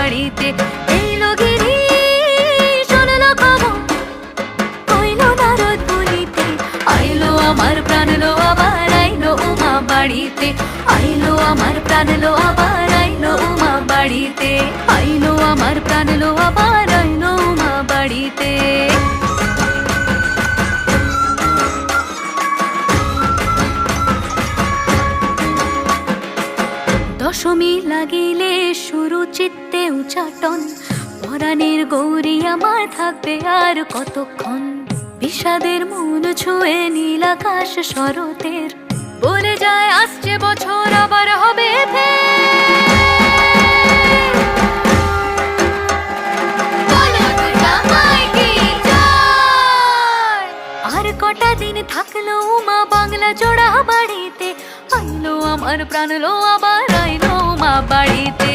বাড়িতে। এলো গিরি শুনলো খবর, হইলো নারদ বলিতে, আইলো আমার প্রাণ লো আবার আইলো উমা বাড়িতে। আইলো আমার প্রাণ লো আবার আইলো উমা বাড়িতে। আইলো আমার প্রাণ লো আবার আইলো উমা বাড়িতে। দশমী লাগিলে শুরু চিত্তে উচাটন, পরাণের গৌরী আমার থাকবে আর কতক্ষণ। বিষাদের মন ছুঁয়ে নীল আকাশ শরতের, বলে যায় আসছে বছর আবার হবে আর কটা দিন থাকলো উমা বাংলা জোড়া বাড়িতে। আইলো আমার প্রাণ লো আবার আইলো উমা বাড়িতে।